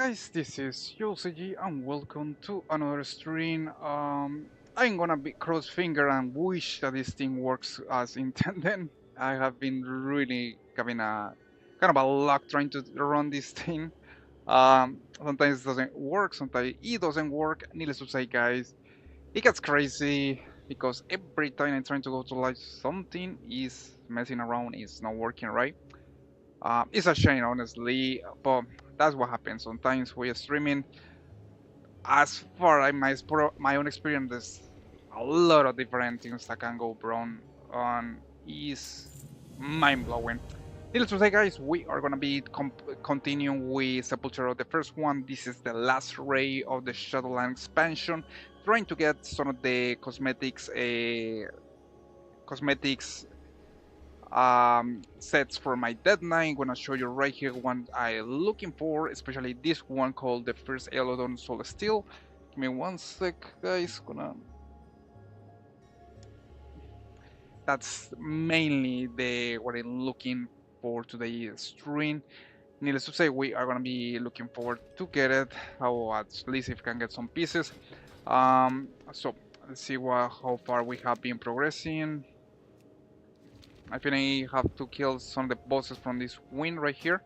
Guys, this is UCG and welcome to another stream. I'm gonna be cross finger and wish that this thing works as intended. I have been really having a kind of a luck trying to run this thing. Sometimes it doesn't work, sometimes it doesn't work. Needless to say, guys, it gets crazy because every time I'm trying to go to live, something is messing around, is not working right. It's a shame, honestly, but that's what happens. Sometimes we are streaming. As far as my own experience, there's a lot of different things that can go wrong, and is mind blowing. Needless to say, guys, we are gonna be continuing with Sepultura. The first one. This is the last ray of the Shadowland expansion, trying to get some of the cosmetics sets for my Dead Knight. I'm gonna show you right here what I'm looking for, especially this one called the first Elodon Soul Steel. Give me one sec, guys. That's mainly the what I'm looking for today's stream. Needless to say, we are gonna be looking forward to get it. How at least if we can get some pieces. So let's see how far we have been progressing. I think I have to kill some of the bosses from this win right here.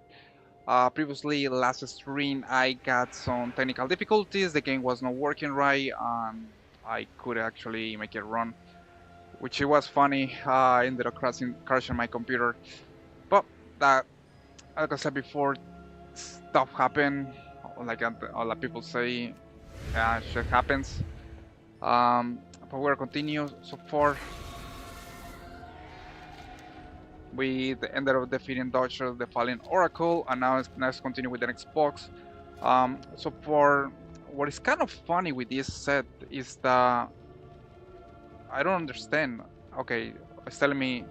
Previously, last stream, I got some technical difficulties. The game was not working right, and I could actually make it run, which it was funny. I ended up crashing my computer. But that, like I said before, stuff happen. Like a lot of people say, shit happens. But we're continue so far. We ended up defeating Dodger, the Fallen Oracle, and now let's continue with the next box. So for what is kind of funny with this set is that I don't understand. Okay, it's telling me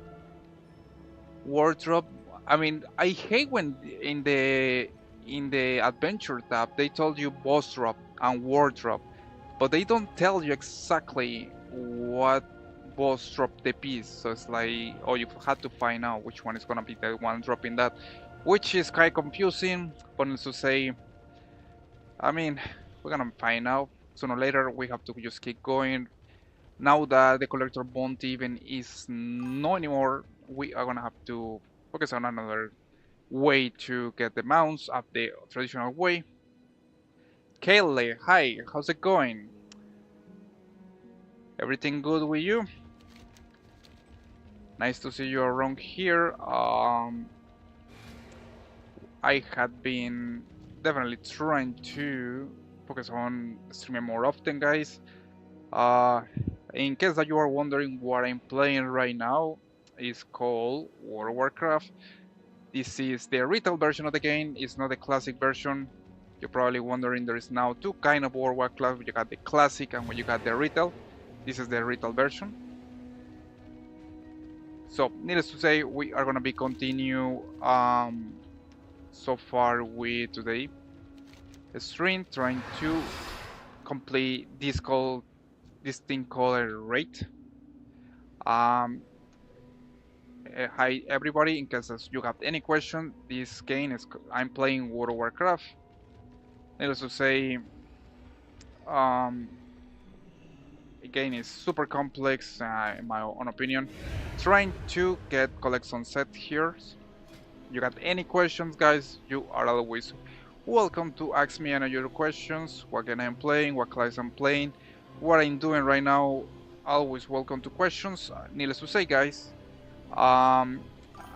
wardrobe. I mean, I hate when in the adventure tab they told you boss drop and wardrobe, but they don't tell you exactly what boss drop the piece. So it's like, oh, you had to find out which one is gonna be the one dropping that, which is quite confusing. But needless to say, I mean, we're gonna find out sooner or later. We have to just keep going. Now that the collector bond even is no anymore, we are gonna have to focus on another way to get the mounts up the traditional way. Kaylee, hi, how's it going? Everything good with you? Nice to see you around here. I had been definitely trying to focus on streaming more often, guys. Uh, in case that you are wondering what I'm playing right now, it's called World of Warcraft. This is the retail version of the game. It's not the classic version. You're probably wondering there is now two kind of World of Warcraft. You got the classic and when you got the retail. This is the retail version. So, needless to say, we are gonna be continue so far with today stream trying to complete this thing called a rate. Hi everybody, in case you have any question, this game is I'm playing World of Warcraft. Needless to say, um, the game is super complex in my own opinion. Trying to collect some set here. You got any questions, guys? You are always welcome to ask me any of your questions. What game I'm playing, what class I'm playing, what I'm doing right now. Always welcome to questions. Needless to say, guys, I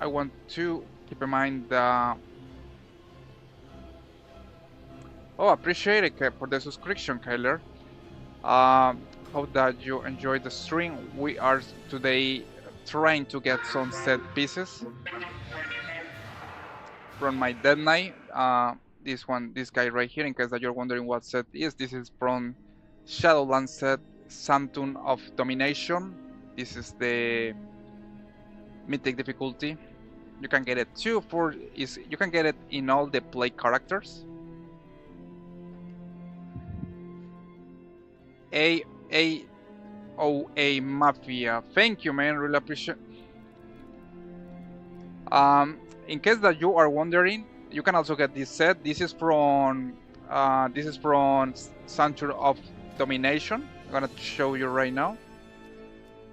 want to keep in mind that. Oh, appreciate it for the subscription, Kyler. Hope that you enjoyed the stream. We are today trying to get some set pieces from my Dead Knight. This guy right here, in case that you're wondering what set is, this is from Shadowland set, Sanctum of Domination. This is the mythic difficulty. You can get it you can get it in all the play characters. AOA Mafia, thank you, man. Really appreciate. In case that you are wondering, you can also get this set. This is from This is from Center of Domination. I'm gonna show you right now.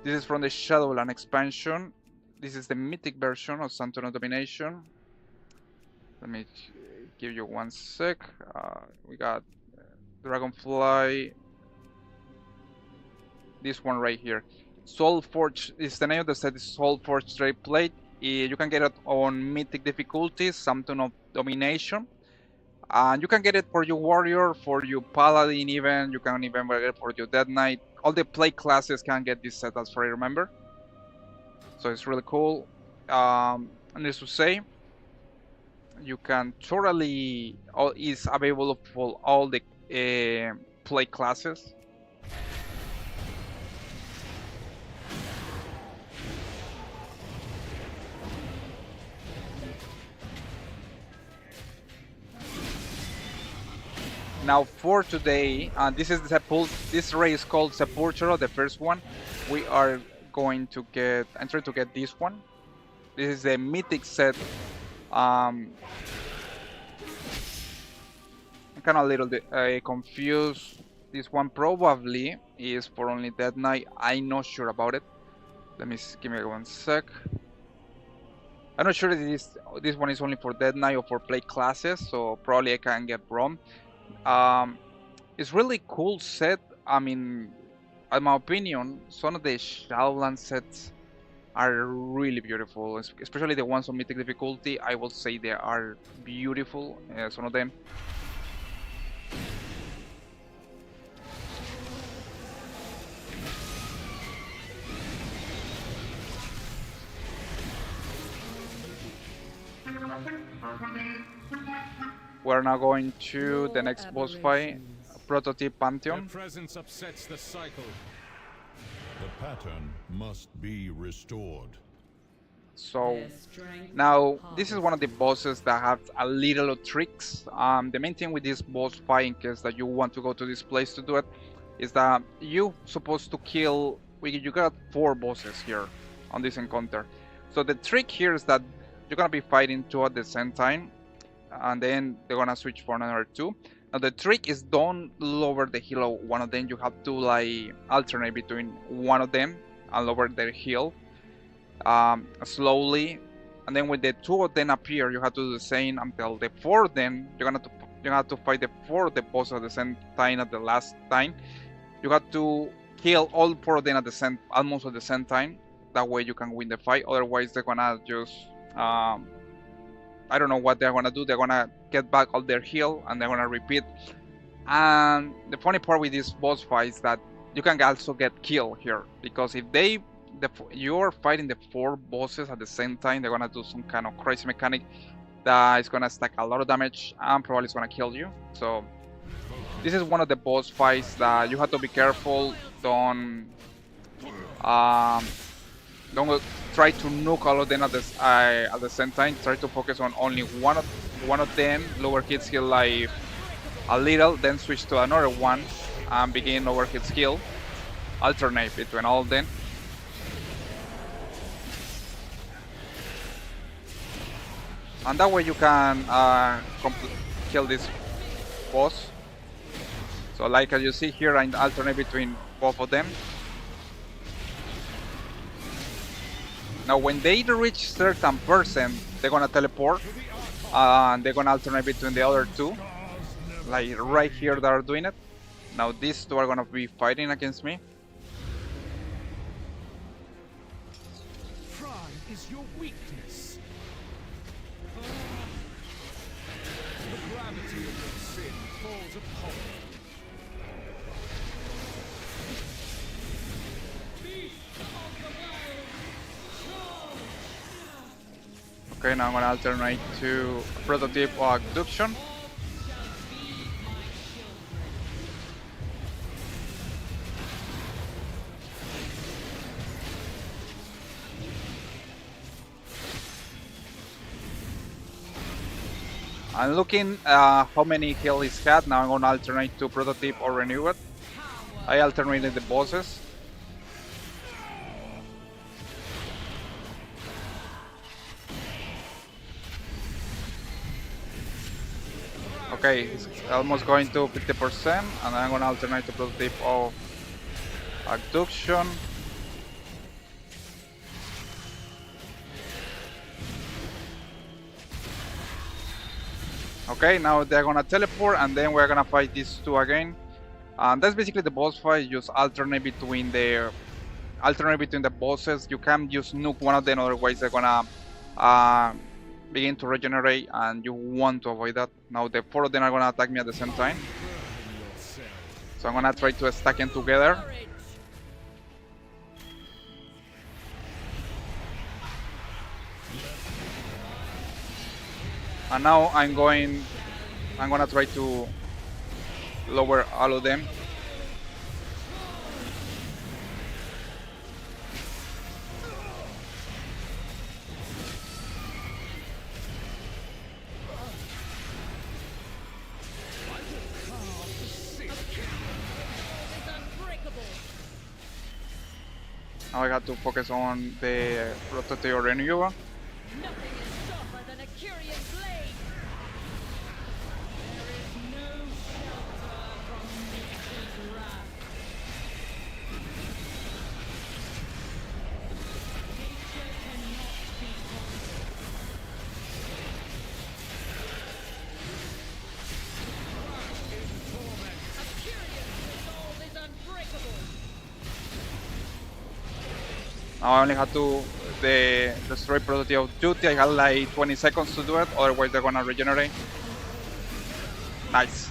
This is from the Shadowland expansion. This is the mythic version of Center of Domination. Let me give you one sec. We got Dragonfly. This one right here. Soulforge is the name of the set. Is Soulforge Straight Plate. You can get it on mythic difficulties, Something of Domination. And you can get it for your warrior, for your paladin even. You can even get it for your dead knight. All the play classes can get this set as far as I remember. So it's really cool. Needless to say, you can totally, is available for all the play classes. Now for today, this is the this raid is called Sepultura, the first one. We are going to get, I'm trying to get this one. This is the mythic set. I'm kind of a little confused. This one probably is for only Dead Knight. I'm not sure about it. Let me give me one sec. I'm not sure if this one is only for Dead Knight or for play classes, so probably I can get wrong. It's really cool set. I mean, in my opinion, some of the Shadowland sets are really beautiful, especially the ones on mythic difficulty. I will say they are beautiful, some of them. We're now going to the next boss fight, Prototype Pantheon. Their presence upsets the cycle. The pattern must be restored. So now this is one of the bosses that have a little of tricks. The main thing with this boss fight, in case that you want to go to this place to do it, is that you supposed to kill. You got 4 bosses here on this encounter. So the trick here is that you're gonna be fighting 2 at the same time, and then they're gonna switch for another 2. Now the trick is don't lower the heal of one of them. You have to like alternate between one of them and lower their heal slowly, and then when the 2 of them appear, you have to do the same until the 4 of them. You're gonna have to fight the 4 of the boss at the same time at the last time. You have to kill all 4 of them at the same, almost at the same time. That way you can win the fight. Otherwise, they're gonna just I don't know what they're gonna do. They're gonna get back all their heal and they're gonna repeat. And the funny part with this boss fight is that you can also get killed here, because if you're fighting the 4 bosses at the same time, they're gonna do some kind of crazy mechanic that is gonna stack a lot of damage and probably is gonna kill you. So this is one of the boss fights that you have to be careful. Don't try to nuke all of them at the same time. Try to focus on only one of them. Lower his heal like a little, then switch to another one and begin lower his heal. Alternate between all of them. And that way you can kill this boss. So like as you see here, I alternate between both of them. Now when they reach certain percent, they're gonna teleport, and they're gonna alternate between the other 2, like right here that are doing it. Now these 2 are gonna be fighting against me. Pride is your weakness. The gravity of your sin falls upon you. Okay, now I'm gonna alternate to Prototype or Abduction. I'm looking how many heal he's had. Now I'm gonna alternate to Prototype or Renew It. I alternated the bosses. Okay, it's almost going to 50%, and I'm gonna alternate to productive of abduction. Okay, now they're gonna teleport, and then we're gonna fight these two again. And that's basically the boss fight. Just alternate between the bosses. You can't just nuke one of them, otherwise they're gonna uh, begin to regenerate, and you want to avoid that. Now the four of them are gonna attack me at the same time, so I'm gonna try to stack them together. And now I'm gonna try to lower all of them. Now I got to focus on the Rotator Renewer. Nothing is sharper than a curious blade. There is no shelter from nature's wrath. Nature cannot be conquered. A curious resolve is unbreakable. Now I only had to destroy Productive of Duty. I had like 20 seconds to do it, otherwise they're gonna regenerate. Nice.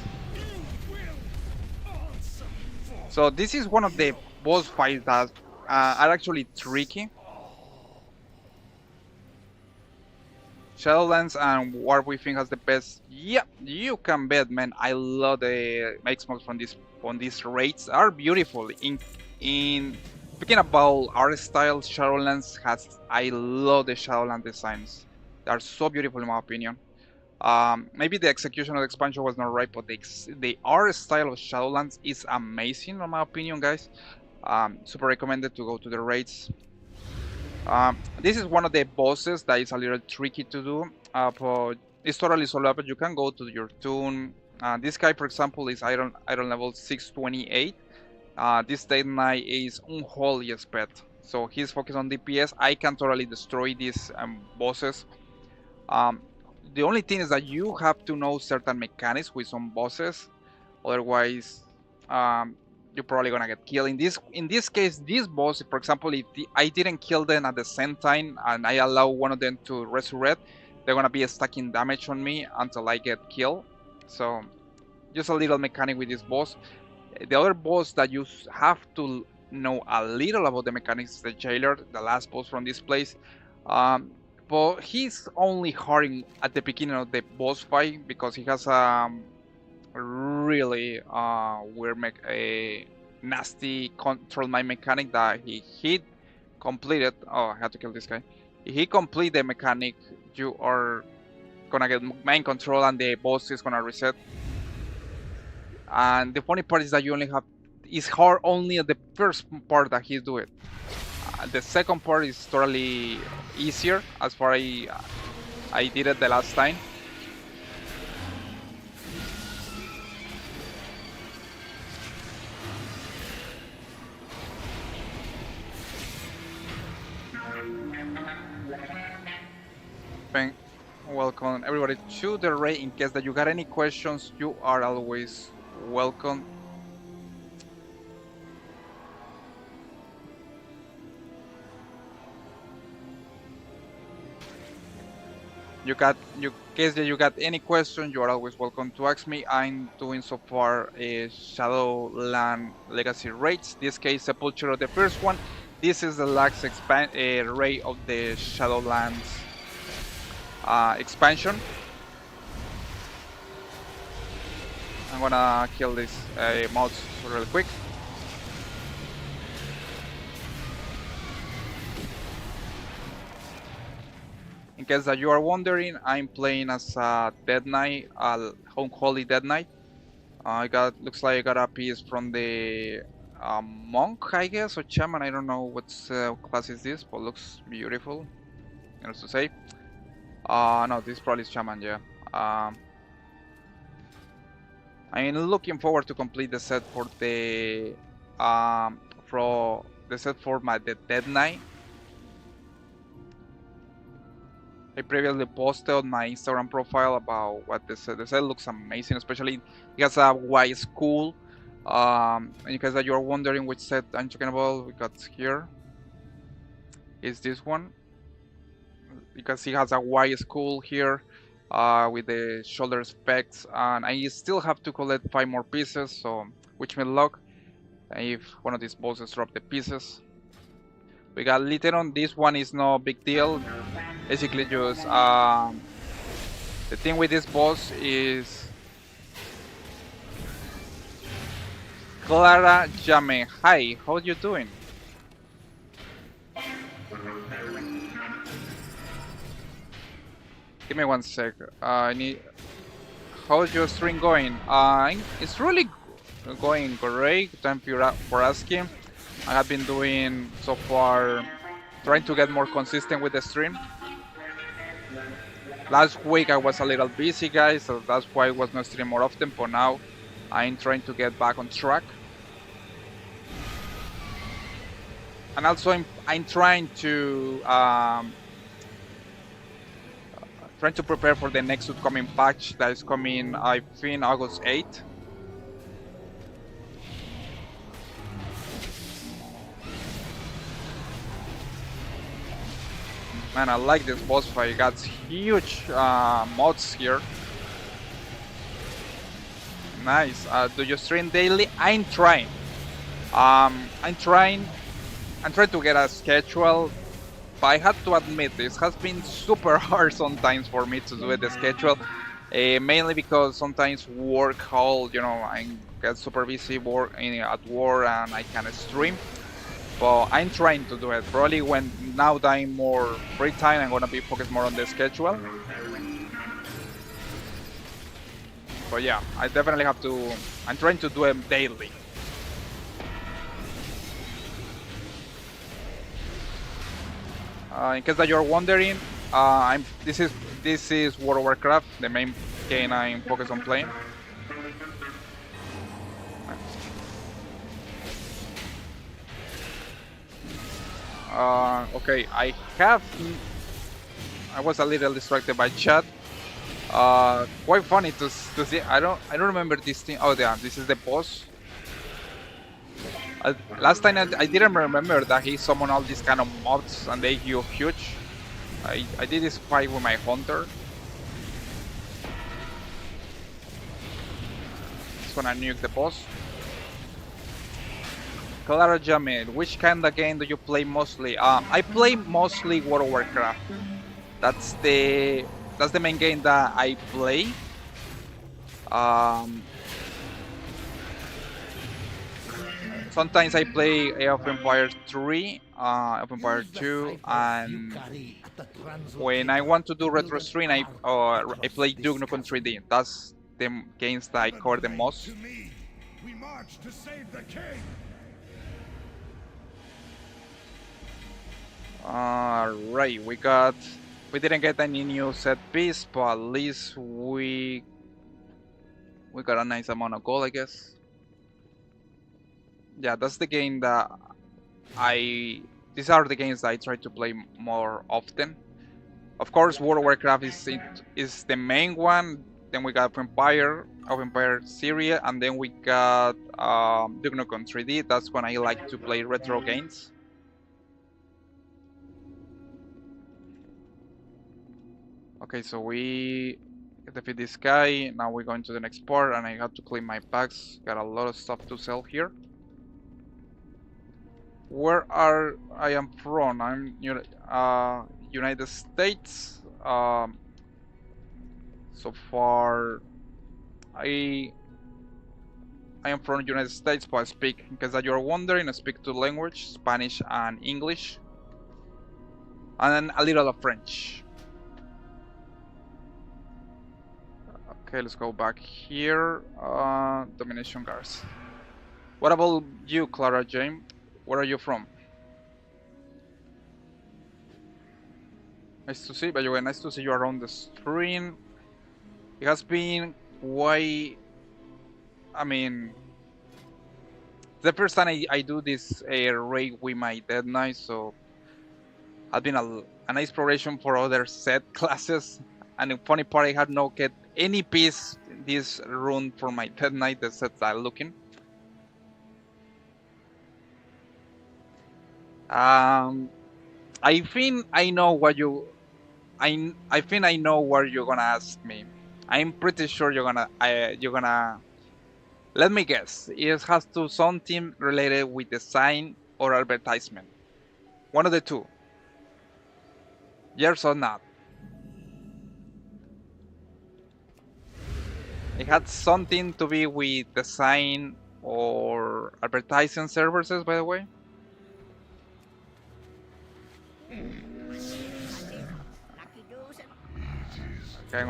So this is one of the boss fights that are actually tricky. Shadowlands and War Within has the best. Yeah, you can bet, man. I love the makes mods from these raids. Are beautiful. In speaking about art style, Shadowlands has. I love the Shadowland designs. They are so beautiful in my opinion. Maybe the execution of the expansion was not right, but the art style of Shadowlands is amazing in my opinion, guys. Super recommended to go to the raids. This is one of the bosses that is a little tricky to do, but it's totally solvable. You can go to your tune. This guy, for example, is iron level 628. This Dead Knight is Unholy Pet, so he's focused on DPS. I can totally destroy these bosses. The only thing is that you have to know certain mechanics with some bosses, otherwise you're probably gonna get killed. In this case, this boss, for example, if I didn't kill them at the same time and I allow one of them to resurrect, they're gonna be stacking damage on me until I get killed. So just a little mechanic with this boss. The other boss that you have to know a little about the mechanics is the Jailer, the last boss from this place. But he's only hard at the beginning of the boss fight because he has really weird a nasty control my mechanic that he completed. Oh, I had to kill this guy. If he complete the mechanic, you are gonna get main control and the boss is gonna reset. And the funny part is that you only have it's hard only at the first part that he's doing. The second part is totally easier as far as I did it the last time. Welcome everybody to the raid. In case that you got any questions, you are always welcome. In case that you got any question, you are always welcome to ask me. I'm doing so far a Shadowland Legacy raids. This case, Sepultura, the first one. This is the last raid of the Shadowlands expansion. I'm gonna kill these mods real quick. In case that you are wondering, I'm playing as a Dead Knight, Unholy Dead Knight. Looks like I got a piece from the monk, I guess, or shaman. I don't know what class is this, but looks beautiful. Needless to say. No, this probably is shaman, yeah. I'm looking forward to complete the set um for my the Dead Knight. I previously posted on my Instagram profile about what the set. The set looks amazing, especially it has a wide skull. In case that you're wondering which set I'm talking about, we got here is this one. You can see it has a wide skull here with the shoulder specs, and I still have to collect 5 more pieces, so which may luck if one of these bosses drop the pieces. We got later on. This one is no big deal. Basically, just the thing with this boss is Clara Jame. Hi, how you doing? Give me one sec. I need. How's your stream going? It's really going great. Thank you for asking. I have been doing so far, trying to get more consistent with the stream. Last week I was a little busy, guys, so that's why I was not streaming more often. But now I'm trying to get back on track. And also I'm trying to prepare for the next upcoming patch that is coming, I think, August 8th. Man, I like this boss fight. It got huge mods here. Nice. Do you stream daily? I'm trying. I'm trying to get a schedule, but I have to admit this has been super hard sometimes for me to do the schedule, mainly because sometimes work hall, I get super busy at work and I can't stream. But I'm trying to do it. Probably when now that I'm more free time, I'm gonna be focused more on the schedule. But yeah, I definitely have to. I'm trying to do it daily. In case that you're wondering, this is World of Warcraft, the main game I'm focused on playing. Okay, I was a little distracted by chat. Quite funny to see. I don't remember this thing. Oh yeah, this is the boss. Last time I didn't remember that he summoned all these kind of mobs and they grew huge. I did this fight with my hunter. Just gonna nuke the boss. Clara Jamil, which kind of game do you play mostly? I play mostly World of Warcraft. That's the main game that I play. Sometimes I play Age of Empires 3, of Empire 2, and when I want to do retro stream, I play Duke Nukem 3D. That's the games that I cover the most. We march to save the king. Alright, we didn't get any new set piece, but at least we got a nice amount of gold, I guess. Yeah, that's the game that these are the games that I try to play more often. Of course, World of Warcraft is the main one. Then we got Empire series, and then we got Duke Nukem 3D. That's when I like to play retro games. Okay, so we defeat this guy. Now we're going to the next part, and I have to clean my packs. Got a lot of stuff to sell here. Where I am from? I'm United States. So far, I am from United States, but I speak, in case that you're wondering, I speak two languages, Spanish and English, and a little of French. Okay, let's go back here. Domination Guards. What about you, Clara James? Where are you from? Nice to see you. By the way, nice to see you around the stream. It has been quite I mean, the first time I do this raid with my Dead Knight, so has been an inspiration for other set classes. And the funny part, I had not get any piece in this run for my Dead Knight, the sets I'm looking. I think I know what you. I think I know what you're gonna ask me. I'm pretty sure you're gonna. Let me guess. It has to something related with design or advertisement. One of the two. Yes or not? It had something to be with design or advertising services, by the way. Okay, I'm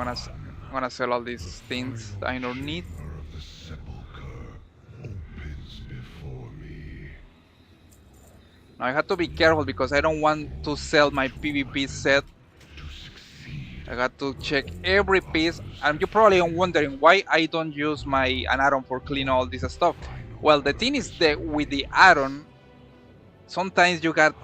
gonna sell all these things I don't need. Chamber of the sepulchre opens before me. Now I have to be careful because I don't want to sell my PvP set. To succeed, I got to check every piece, and you're probably wondering why I don't use an add-on for clean all this stuff. Well, the thing is that with the add-on, sometimes you got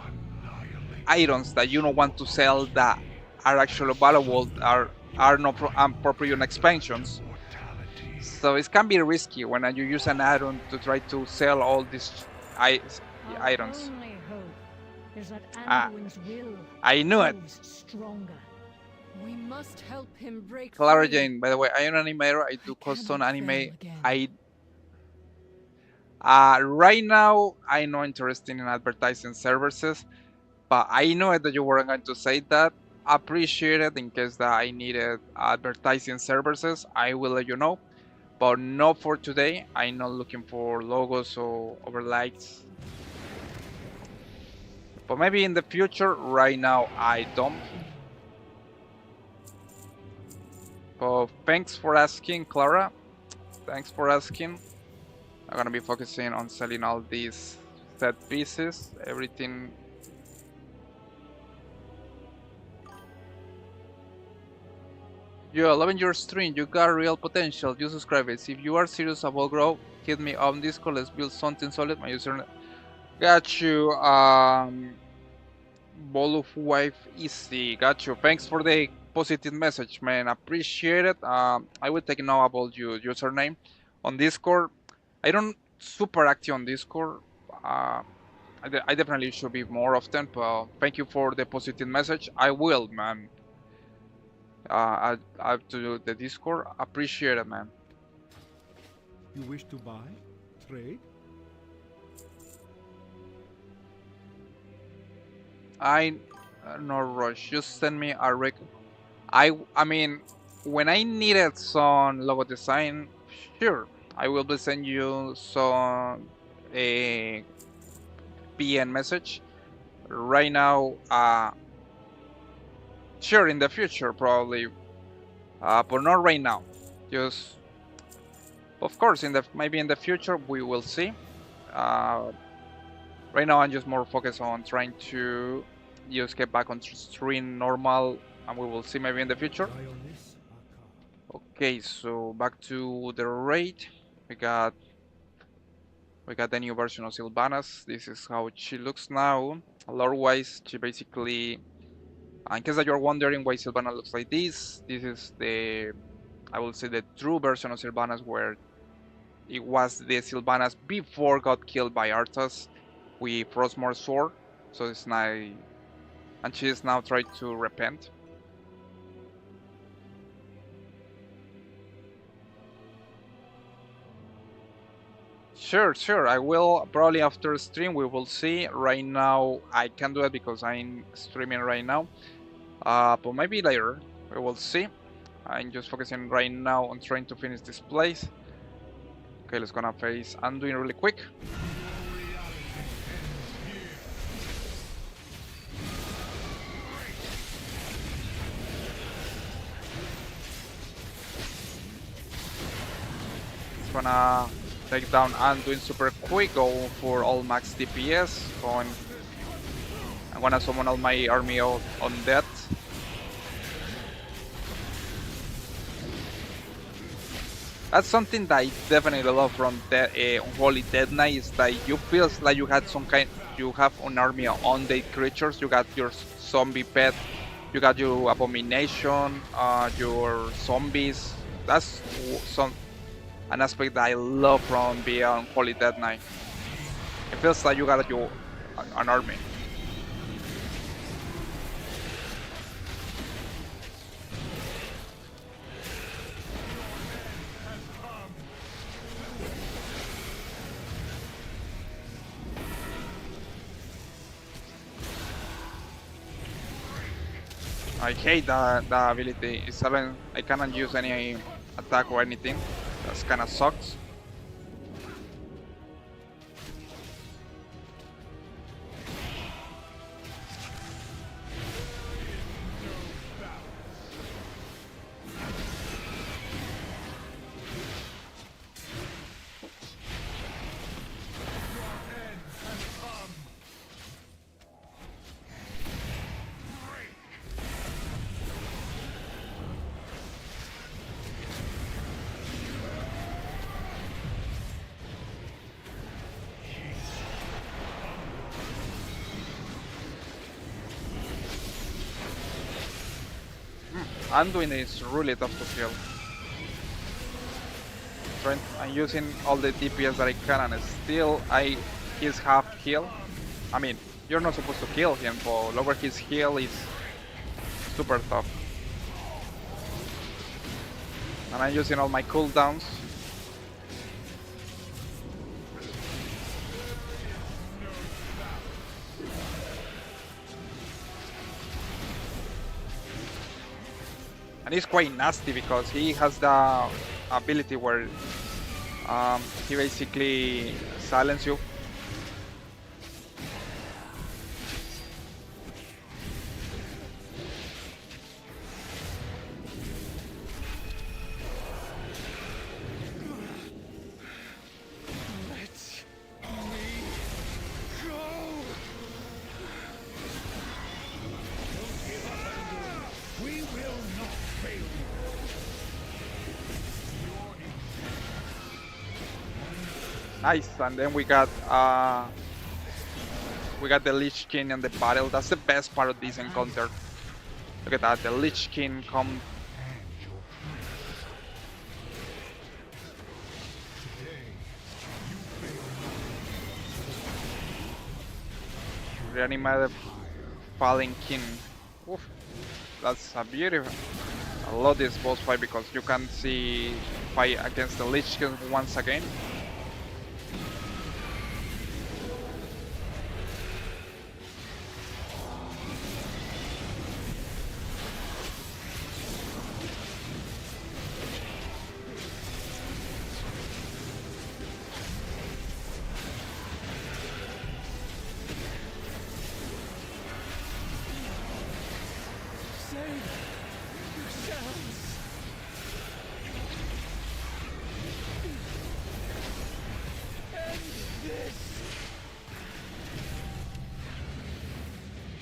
annihilate items that you don't want to sell that are actually valuable, are not appropriate expansions. mortality. So it can be risky when you use an add-on to try to sell all these Our items. only hope is that Ah, Anduin's will I knew it. proves stronger. We must help him break Clara free. Jane, by the way, I am an animator. I do I custom cannot anime. fail again. Right now I'm not interested in advertising services, but I know that you were going to say that. Appreciate it in case that I needed advertising services. I will let you know, but not for today. I'm not looking for logos or overlays. But maybe in the future. Right now I don't. But thanks for asking, Clara. Thanks for asking. I'm gonna be focusing on selling all these set pieces, everything. Yo, loving your stream, you got real potential, you subscribe it. If you are serious about growth, hit me on Discord, let's build something solid. My username. Got you, Ball of Wife Easy, got you. Thanks for the positive message, man, appreciate it. I will take note about your username on Discord. I don't super active on Discord. I definitely should be more often, but thank you for the positive message. I will, man. I have to do the Discord. Appreciate it, man. You wish to buy? Trade? I no rush. Just send me a rec. I mean, when I needed some logo design, sure, I will be send you some a PN message. Right now, sure, in the future probably, but not right now. Just, of course, maybe in the future we will see. Right now I'm just more focused on trying to just get back on stream normal, and we will see maybe in the future. Dionys Akar. Okay, so back to the raid. We got the new version of Sylvanas. This is how she looks now. Lore-wise, she basically, in case that you're wondering why Sylvana looks like this is I will say the true version of Sylvanas, where it was the Sylvanas before got killed by Arthas with Frostmourne sword. So it's now, and she is now trying to repent. Sure, I will probably after stream. We will see. Right now I can't do it because I'm streaming right now. But maybe later we will see. I'm just focusing right now on trying to finish this place. Okay, let's gonna face Anduin really quick. It's gonna take down Anduin super quick, go for all max DPS. I'm gonna summon all my army out on that. That's something that I definitely love from the Holy Dead Knight is that you feels like you had some kind, you have an army of undead creatures. You got your zombie pet, you got your abomination, your zombies. That's some an aspect that I love from Beyond Holy Dead Knight. It feels like you got your an army. I hate the ability. It's even, I cannot use any attack or anything. That's kind of sucks. Anduin is really tough to kill. I'm using all the DPS that I can and still he's half heal. I mean, you're not supposed to kill him, but lower his heal is super tough. And I'm using all my cooldowns. And it's quite nasty because he has the ability where he basically silences you. Nice, and then we got the Lich King in the battle. That's the best part of this encounter. Look at that, the Lich King come. Reanimated Fallen King. Oof, that's a beautiful. I love this boss fight because you can see fight against the Lich King once again.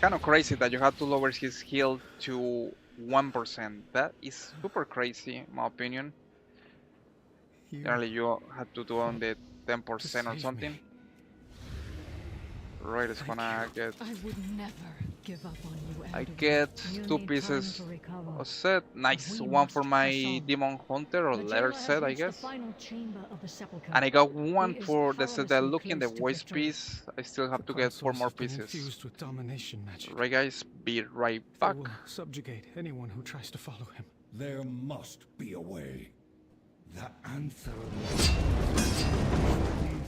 Kind of crazy that you have to lower his heal to 1%. That is super crazy, in my opinion. Here Generally, you have to do on the to 10% or save something. me. Right, it's Thank gonna you. get. I would never give up on you, I Elder. get You two need time pieces to recover. of set. But Nice, we one for must press my on. Demon Hunter or The letter jailer has set, I reached the guess. final chamber of the sepulchre. And I got He one is for the set that powerlessly looking the close to voice victory. piece. I still The have to get four consoles more have been pieces. infused with domination magic. Right, guys, be right They back. will subjugate anyone who tries to follow him. There must be a way. The answer lies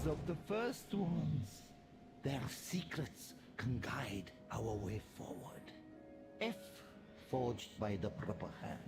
of the first ones. Their secrets can guide our way forward. If forged by the proper hand.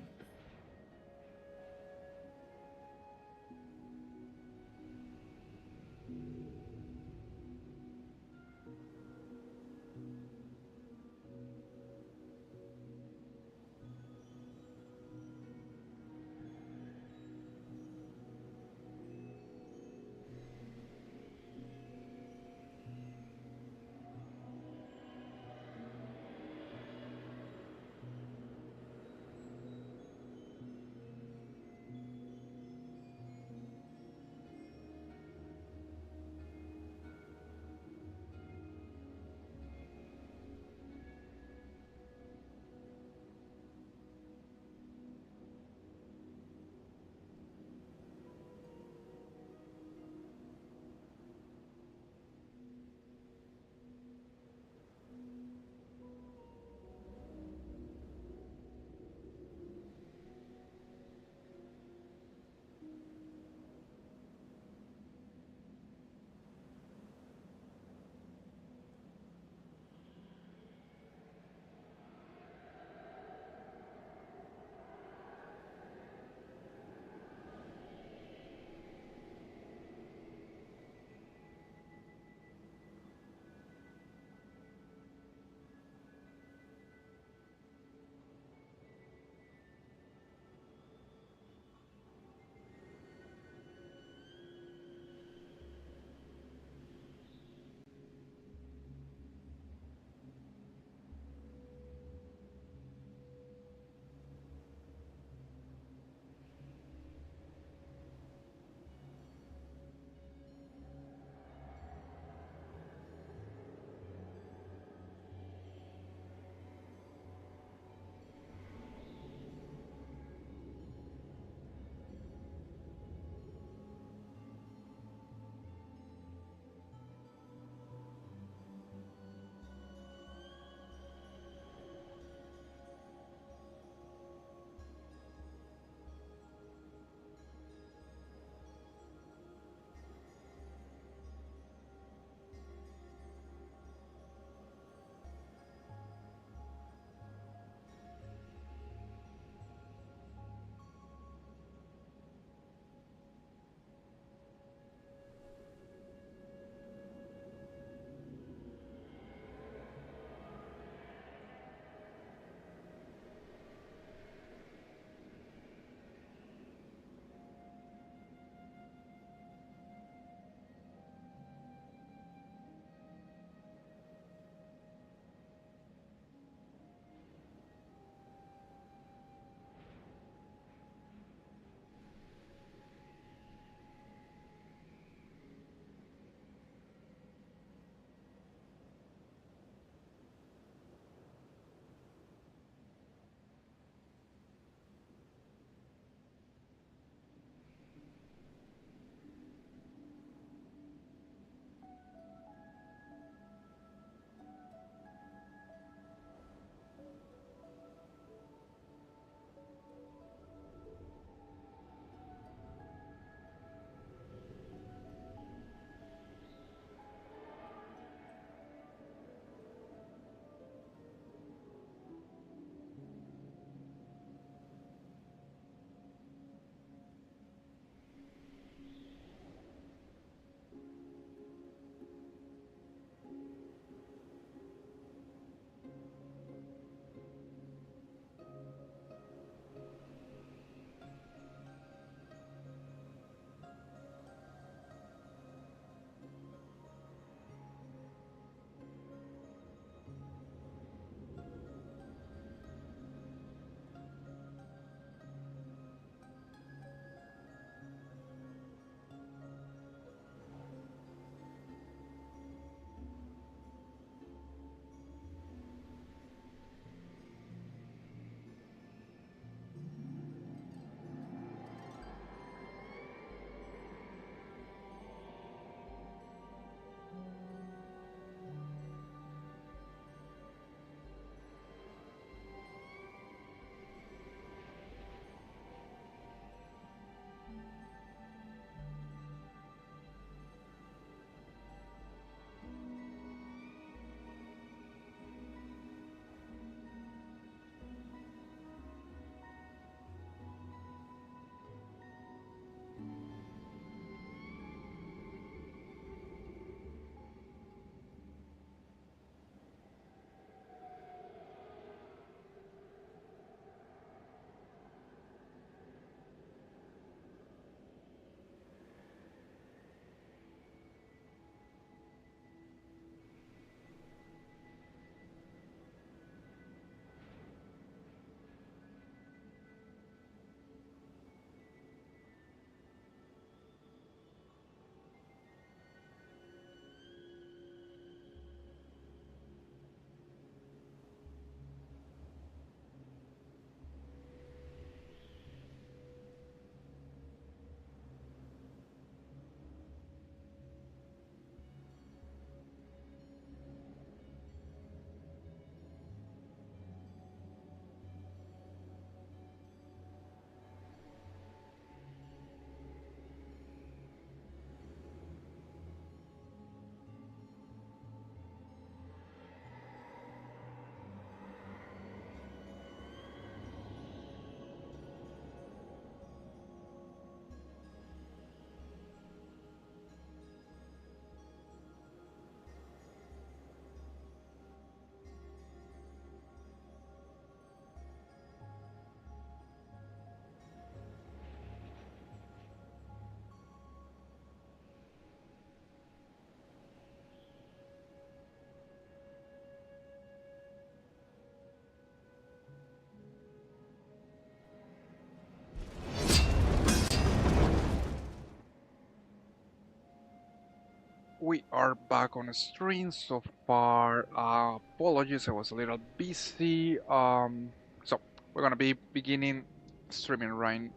we are back on stream so far. Apologies, I was a little busy. So we're gonna be beginning streaming right.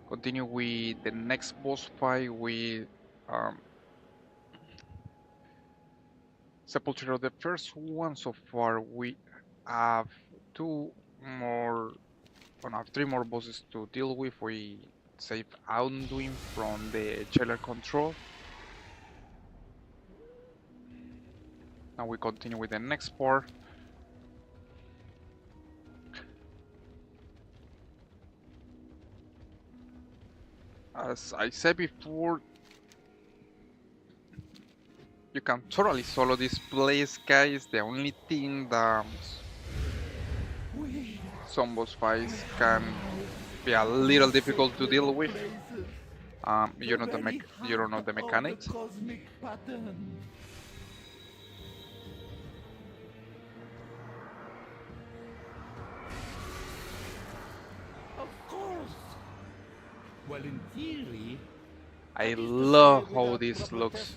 Continue with the next boss fight with um, Sepulture. The first one so far. We have two more. Oh, no, three more bosses to deal with. We save Anduin from the jailer control. Now we continue with the next part. As I said before, you can totally solo this place, guys. The only thing that some boss fights can be a little difficult to deal with. You don't know the mechanics. Cosmic pattern. Of course. Well, in theory, I love how this looks.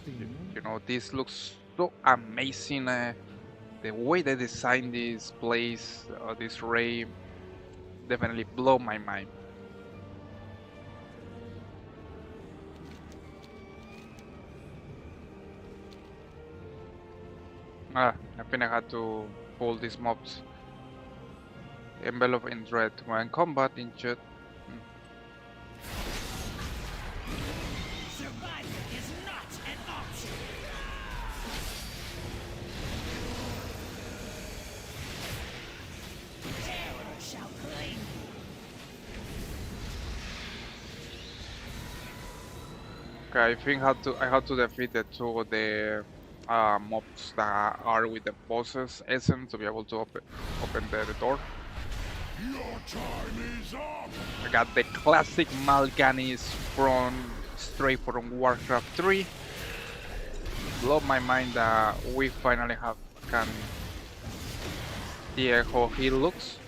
You know, this looks so amazing. The way they designed this place, this ray, definitely blow my mind. I think I had to pull these mobs. Envelope in dread. When combat in jet. Survival is not an option. Terror shall claim you. Okay, I think I had to defeat the two of the mobs that are with the boss's essence to be able to open the door. Your time is up! I got the classic Malganis from straight from Warcraft 3. Blow my mind that we finally can see how he looks.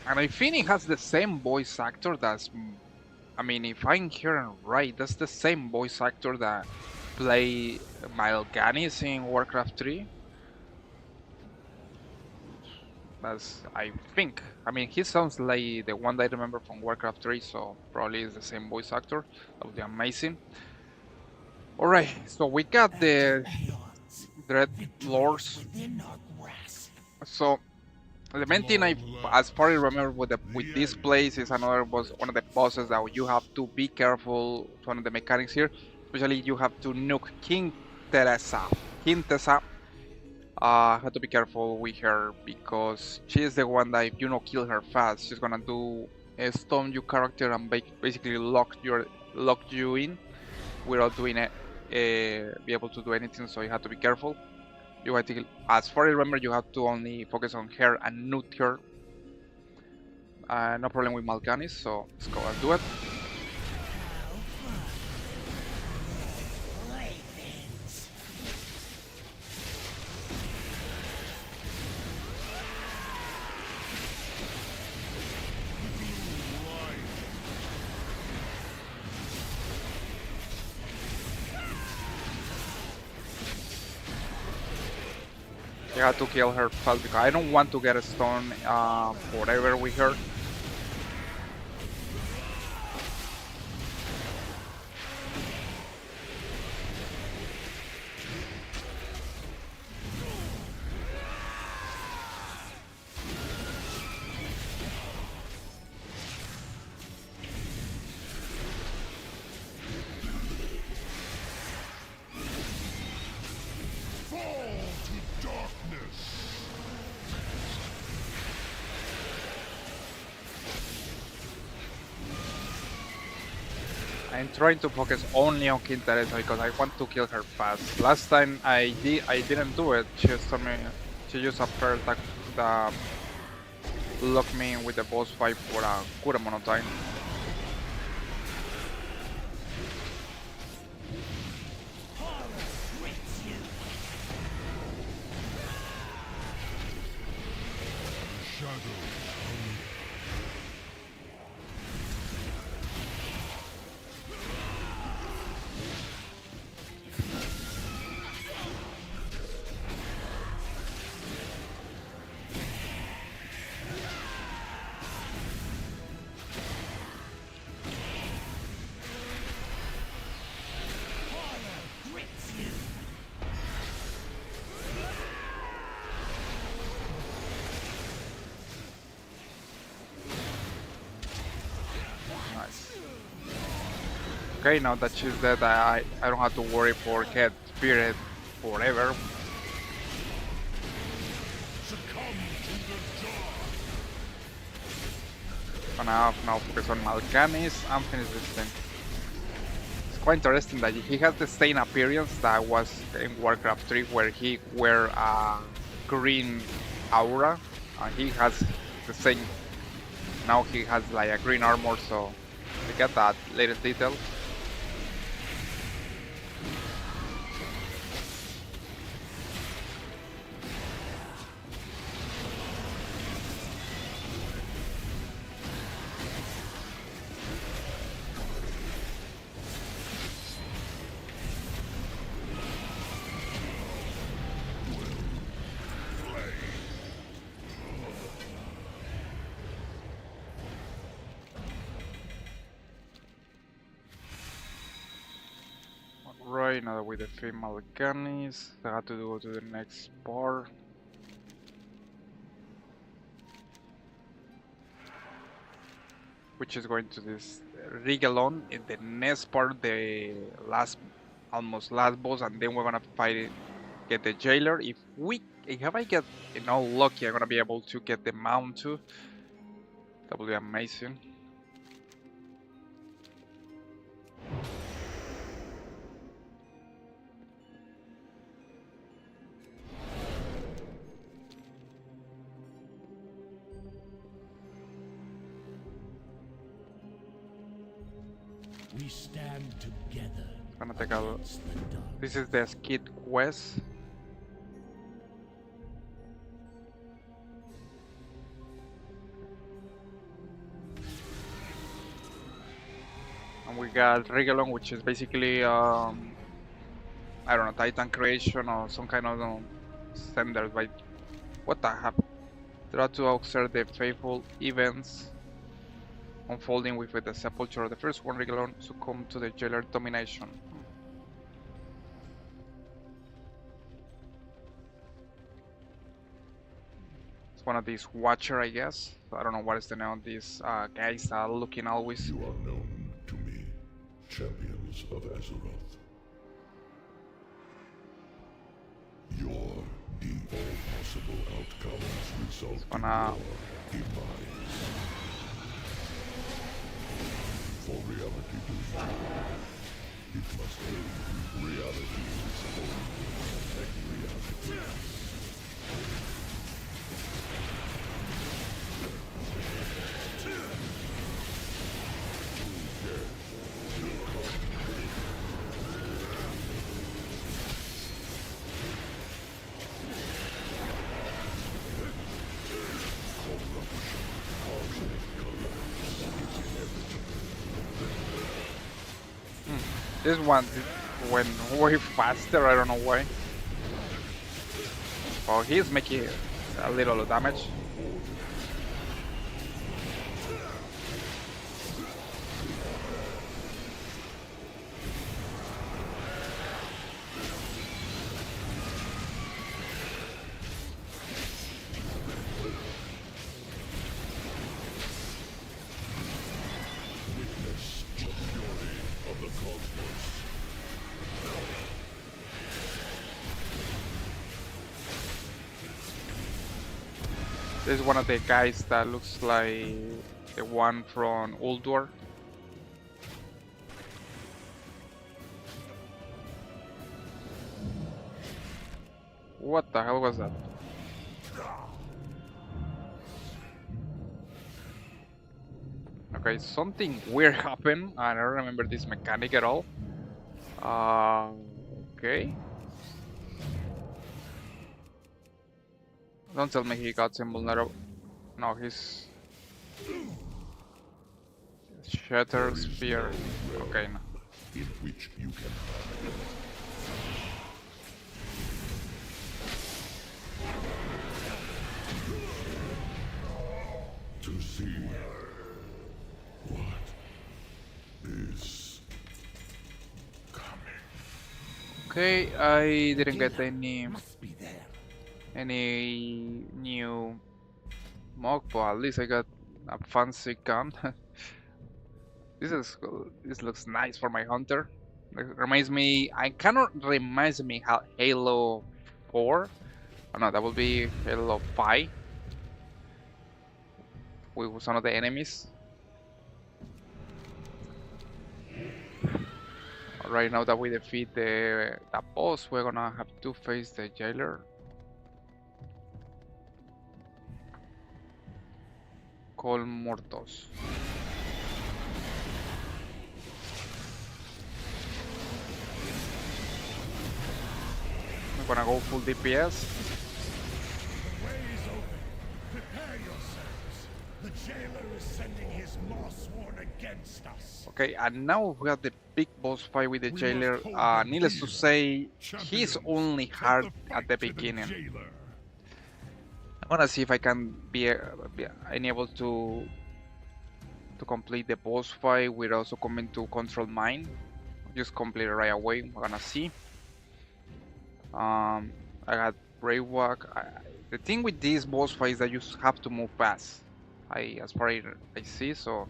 And I think he has the same voice actor that's, I mean, if I'm hearing right, that's the same voice actor that played Malganis in Warcraft 3. That's, I think. I mean, he sounds like the one that I remember from Warcraft 3, so probably is the same voice actor. That would be amazing. Alright, so we got the Dread Lords. So the main thing as far as I remember with this place is one of the bosses that you have to be careful. It's one of the mechanics here. Especially you have to nuke King Teresa. King Teresa. Have to be careful with her because she is the one that if you don't kill her fast, she's gonna stun your character and basically lock you in without doing it, be able to do anything. So you have to be careful. You have to, as far as I remember, you have to only focus on her and nuke her. No problem with Malganis, so let's go and do it. You have to kill her fast because I don't want to get a stone forever with her. I'm trying to focus only on King Teresa because I want to kill her fast. Last time I didn't do it. She told me she used a prayer attack that locked me in with the boss fight for a good amount of time. Okay, now that she's dead, I don't have to worry for Cat Spirit forever. Gonna have now focus on Mal'Ganis and finish this thing. It's quite interesting that he has the same appearance that was in Warcraft 3, where he wear a green aura, and he has the same. Now he has like a green armor, so we get that little detail. Right, now that we defeat Mal'Ganis, I have to go to the next part. Which is going to this Rigalon in the next part, the almost last boss, and then we're gonna fight it, get the jailer. If I get lucky, I'm gonna be able to get the mount too. That will be amazing. We stand together. Gonna take a look. against the dark. This is the skid quest. And we got Rigalon, which is basically I don't know, Titan creation or some kind of standard. By what the heck? Try to observe the faithful events unfolding within the sepulture of the first one. Rigalon succumbed to the jailer domination. It's one of these Watcher, I guess. I don't know what is the name of these guys that are looking always. You are known to me, champions of Azeroth. Your all possible outcomes result in Gonna- your demise. For reality to endure, it must end reality's own reality. This one went way faster, I don't know why. Oh, he's making a little damage. Witness the fury of the cosmos. This is one of the guys that looks like the one from Ulduar. What the hell was that? Okay, something weird happened. I don't remember this mechanic at all. Okay. Don't tell me he got invulnerable. No, he's Shatter Spear. Okay, no. In which you can hide. To see what is coming. Okay, I didn't get Killer must be there. any new mock, but at least I got a fancy gun. This looks nice for my hunter. It reminds me. I cannot reminds me how Halo 4. Oh no, that will be Halo 5 with some of the enemies. Right now that we defeat the boss, we're gonna have to face the jailer. Call Mortos. I'm gonna go full DPS. The way is open. Prepare yourselves. The jailer is sending his Mossworn against us. Okay, and now we have the big boss fight with the We jailer. must hold them Needless to here. say, he's Champions, only take hard the at fight the to beginning. jailer. I'm gonna see if I can be able to complete the boss fight without also coming to control mine. Just complete it right away. We're gonna see. I got Brave Walk. The thing with this boss fight is that you have to move fast. As far as I see, so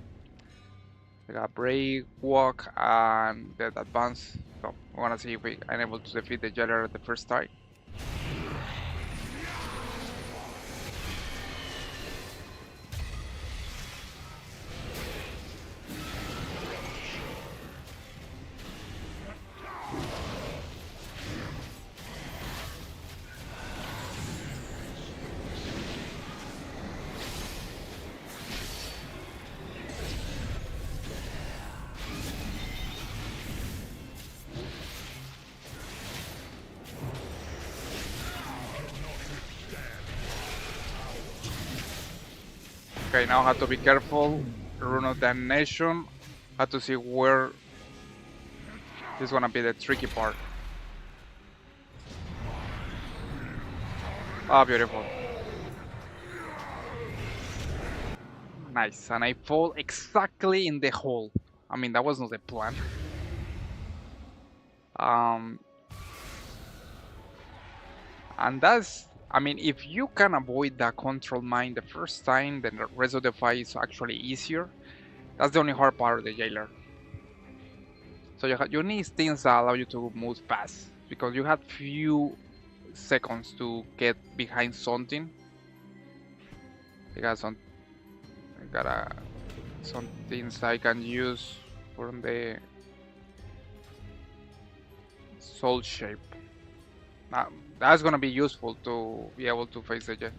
I got Brave Walk and the advance. So we're gonna see if I'm able to defeat the jailer at the first time. Okay, now I have to be careful. Rune of Damnation. Have to see where this is gonna be the tricky part. Ah, beautiful. Nice, and I fall exactly in the hole. I mean, that was not the plan. Um, and that's, I mean, if you can avoid that control mine the first time, then the rest of the fight is actually easier. That's the only hard part of the jailer. So you need things that allow you to move fast, because you have few seconds to get behind something. I got some things I can use from the soul shape. That's gonna be useful to be able to face the jet.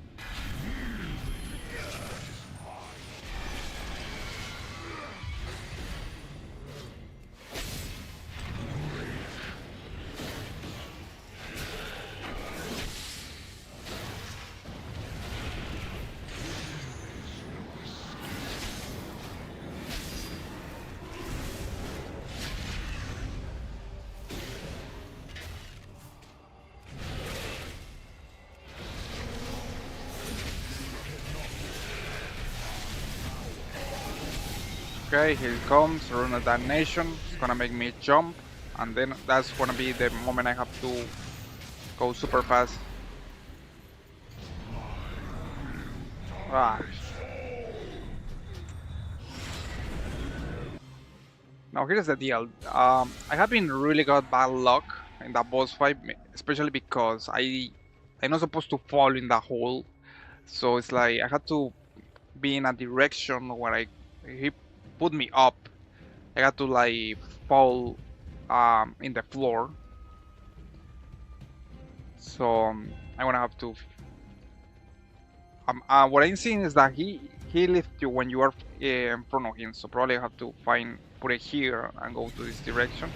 Okay, here it comes, Rune of Damnation. It's gonna make me jump, and then that's gonna be the moment I have to go super fast. Ah. Now here's the deal. I have been really got bad luck in that boss fight, especially because I'm not supposed to fall in that hole. So it's like I had to be in a direction where he put me up. I had to like fall in the floor. So I'm gonna have to. What I'm seeing is that he lifts you when you are in front of him. So probably I have to put it here and go to this direction.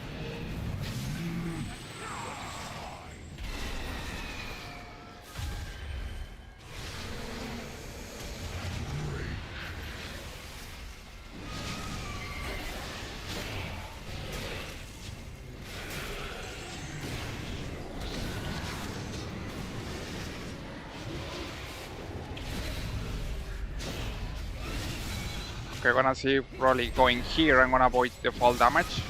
Okay, gonna see probably going here. I'm gonna avoid the fall damage.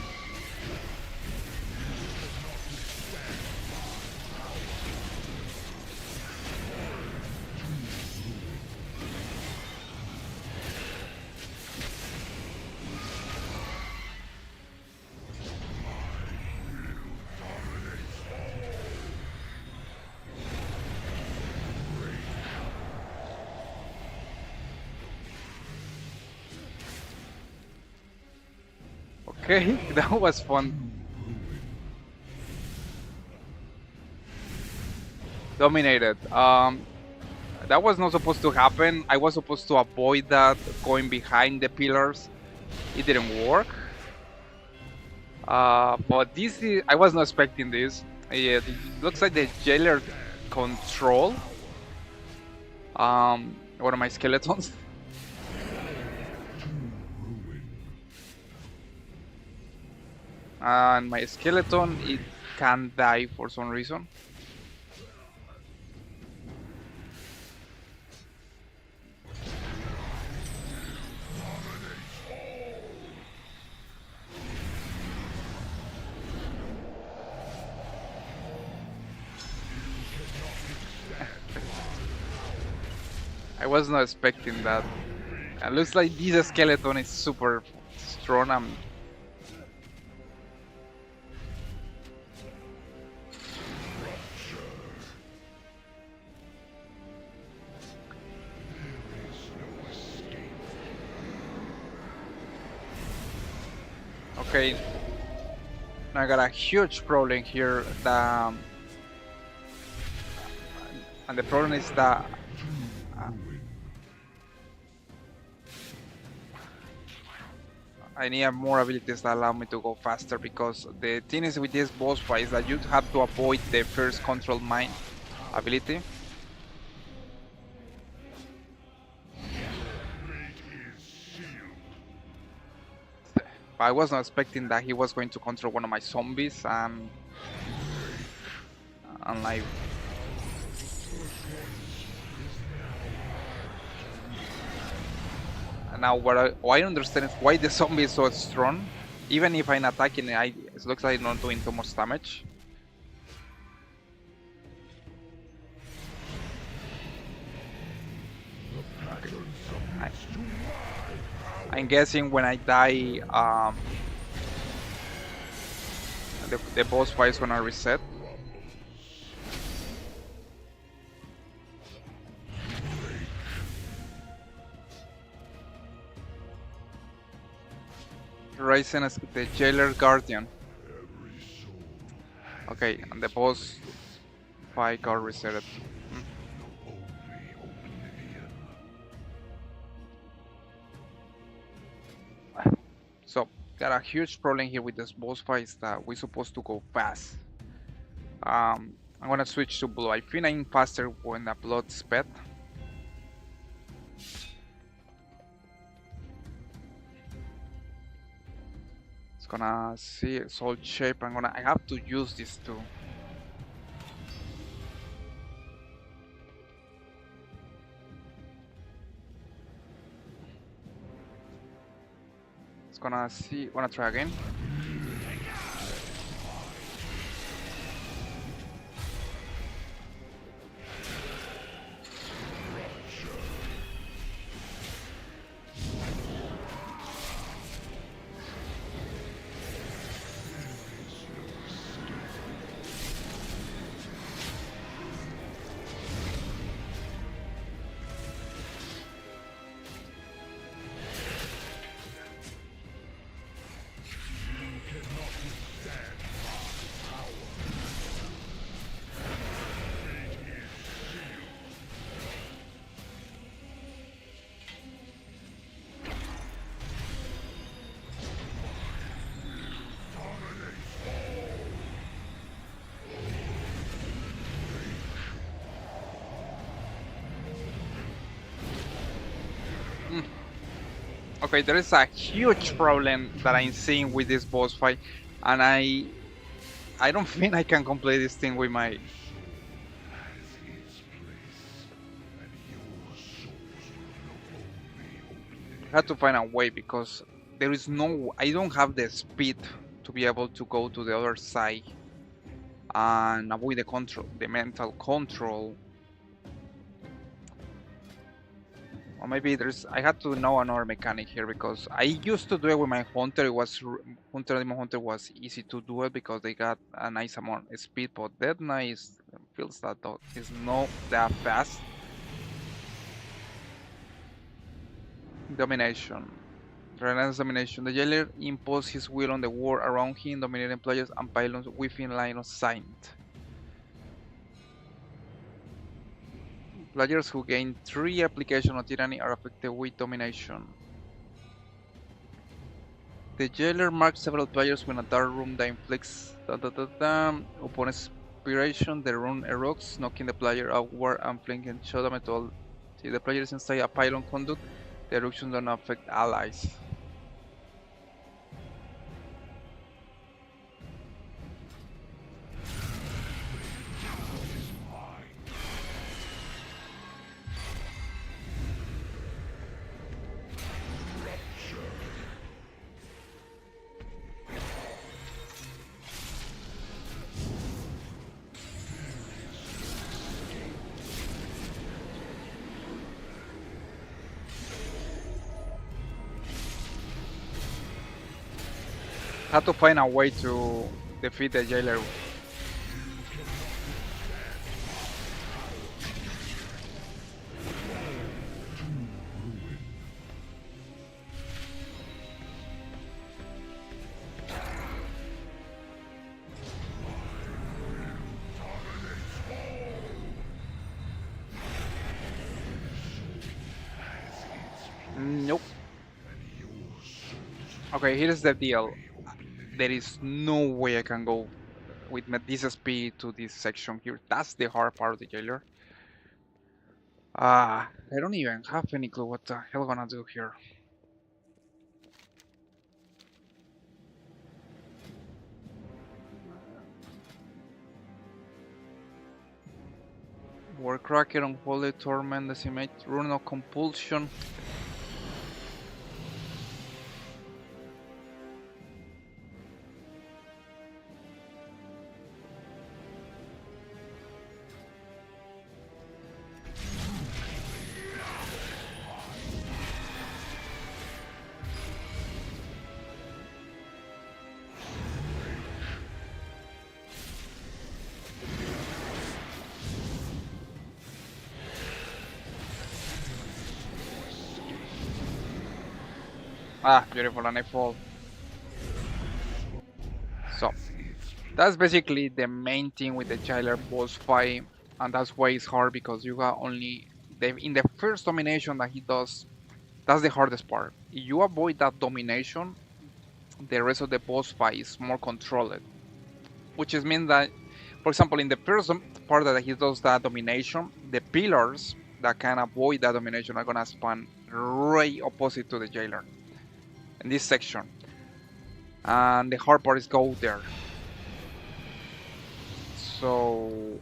Okay, that was fun. Dominated. That was not supposed to happen. I was supposed to avoid that going behind the pillars. It didn't work. But this is, I was not expecting this. It looks like the jailer control one of my skeletons. And my skeleton, it can't die for some reason. I was not expecting that. It looks like this skeleton is super strong. Okay, I got a huge problem here. And the problem is that I need more abilities that allow me to go faster, because the thing is with this boss fight is that you have to avoid the first control mine ability. But I was not expecting that he was going to control one of my zombies, and like and now what I understand is why the zombie is so strong. Even if I'm attacking it, it looks like I'm not doing too much damage. I'm guessing when I die, the boss fight is gonna reset. Rising as the jailer guardian. Okay, and the boss fight got resetted. So, got a huge problem here with this boss fight is that we're supposed to go fast. I'm gonna switch to blue. I think I'm faster when the blood sped. It's gonna see soul shape. I have to use this too. It's gonna see. Wanna try again? Okay, there is a huge problem that I'm seeing with this boss fight, and I don't think I can complete this thing with my. I have to find a way, because there is no. I don't have the speed to be able to go to the other side and avoid the control, the mental control. Or maybe I had to know another mechanic here, because I used to do it with my hunter. It was demon hunter was easy to do it because they got a nice amount of speed, but Dead Knight feels that though is not that fast. Domination. Relentless domination. The jailer imposes his will on the world around him, dominating players and pylons within line of sight. Players who gain 3 application of tyranny are affected with domination. The jailer marks several players when a dark room that inflicts upon expiration, the rune erupts, knocking the player outward and flanking shot metal. If the player is inside a pylon conduct, the eruption does not affect allies. Had to find a way to defeat the jailer. Nope. Okay, here's the deal. There is no way I can go with this speed to this section here. That's the hard part of the jailer. I don't even have any clue what the hell I'm gonna do here. Warcracker, Unholy Torment, Decimate, Rune of Compulsion. Ah, beautiful, and I fall. So, that's basically the main thing with the jailer boss fight, and that's why it's hard because you got only in the first domination that he does. That's the hardest part. If you avoid that domination, the rest of the boss fight is more controlled. Which is mean that, for example, in the first part that he does that domination, the pillars that can avoid that domination are gonna spawn right opposite to the jailer in this section. And the hard part is go there. So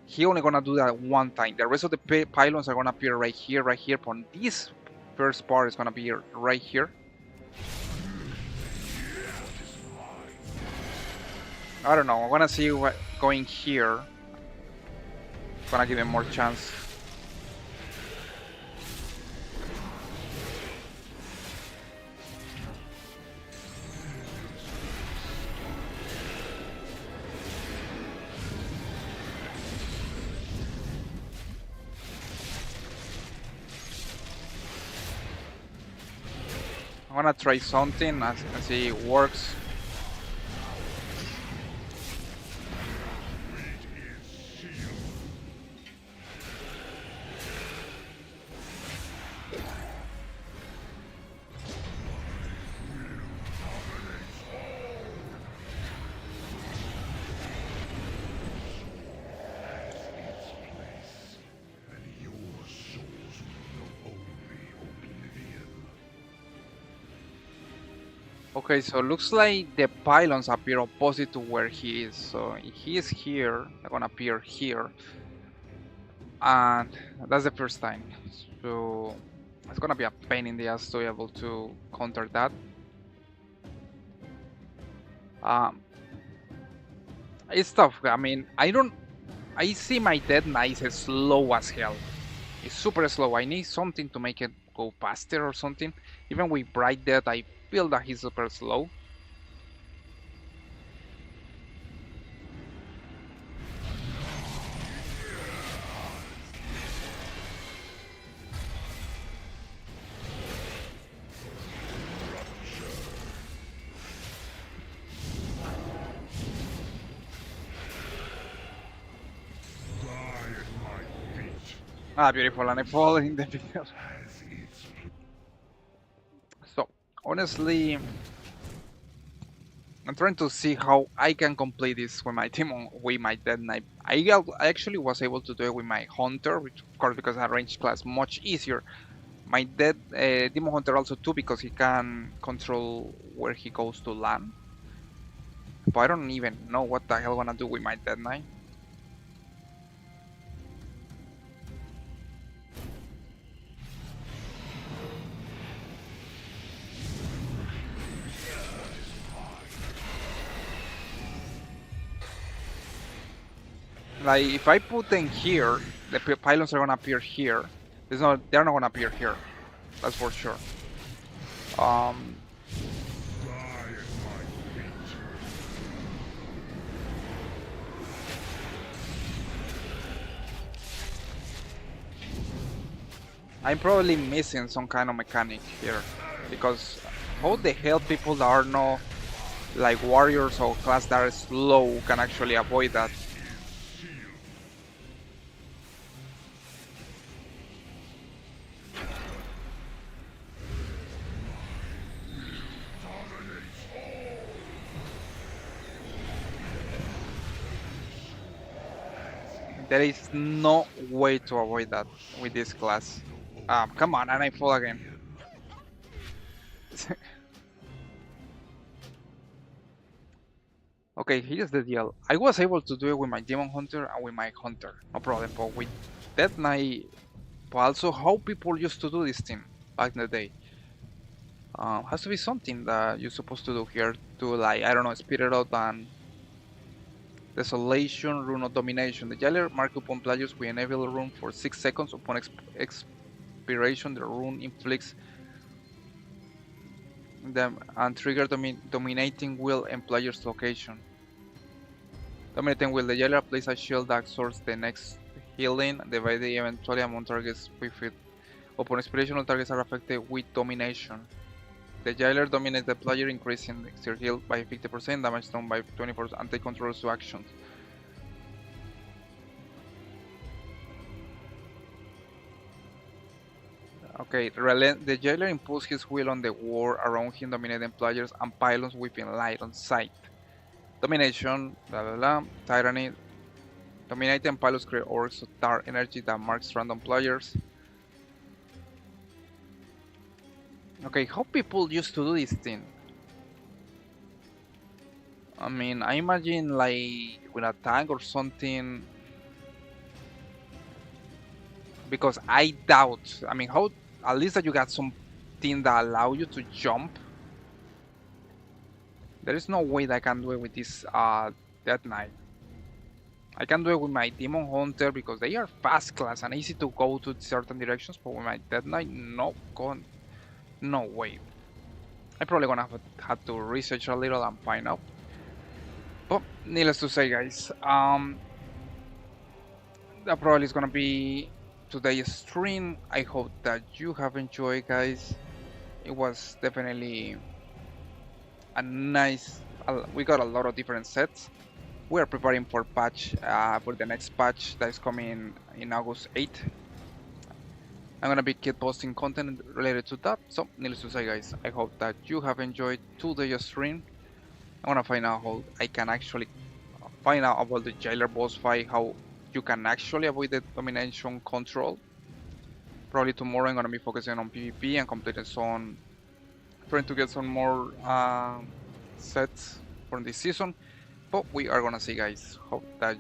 he only gonna do that one time. The rest of the pylons are gonna appear right here, right here. But this first part is gonna be right here. I don't know. I'm gonna see what going here. Gonna give him more chance. I'm gonna try something and see if it works. Okay, so looks like the pylons appear opposite to where he is. So if he is here, they're gonna appear here. And that's the first time. So it's gonna be a pain in the ass to be able to counter that. It's tough. I mean, I see my Dead Knight is slow as hell. It's super slow. I need something to make it go faster or something. Even with Bright Death, I feel that he's super slow. Ah, beautiful, and I fall in the video. So, honestly, I'm trying to see how I can complete this with my demon, with my Dead Knight. I actually was able to do it with my Hunter, which of course because I range class much easier. My Dead Demon Hunter also too because he can control where he goes to land. But I don't even know what the hell I'm gonna do with my Dead Knight. Like if I put them here, the pylons are gonna appear here. They're not gonna appear here. That's for sure. Um, I'm probably missing some kind of mechanic here because how the hell people that are not like warriors or class that are slow can actually avoid that? There is no way to avoid that with this class. Come on, and I fall again. Okay, here's the deal. I was able to do it with my Demon Hunter and with my Hunter, no problem. But with Death Knight, but also how people used to do this thing back in the day. Has to be something that you're supposed to do here to like, I don't know, speed it up and Desolation, Rune of Domination. The jailer mark upon players will enable a rune for 6 seconds. Upon expiration, the rune inflicts them and trigger dominating will in player's location. Dominating will. The jailer places a shield that absorbs the next healing, divided eventually among targets with it. Upon expiration, all targets are affected with domination. The jailer dominates the player, increasing their heal by 50%, damage done by 20%, and take control to actions. Okay, the jailer imposes his will on the war around him, dominating players and pylons within line of sight. Domination, blah blah blah, tyranny. Dominating pylons create orbs of dark energy that marks random players. Okay, how people used to do this thing? I mean, I imagine like with a tank or something. Because I doubt. I mean, how at least that you got something that allow you to jump. There is no way that I can do it with this Death Knight. I can do it with my Demon Hunter because they are fast class and easy to go to certain directions, but with my Death Knight, no way. I'm probably gonna have to research a little and find out. But needless to say, guys, that probably is gonna be today's stream. I hope that you have enjoyed, guys. It was definitely a nice. We got a lot of different sets. We are preparing for for the next patch that is coming in August 8th. I'm gonna be keep posting content related to that. So, needless to say, guys, I hope that you have enjoyed today's stream. I wanna find out how I can actually find out about the jailer boss fight, how you can actually avoid the domination control. Probably tomorrow I'm gonna be focusing on PvP and completing some, trying to get some more sets from this season. But we are gonna see, guys. Hope that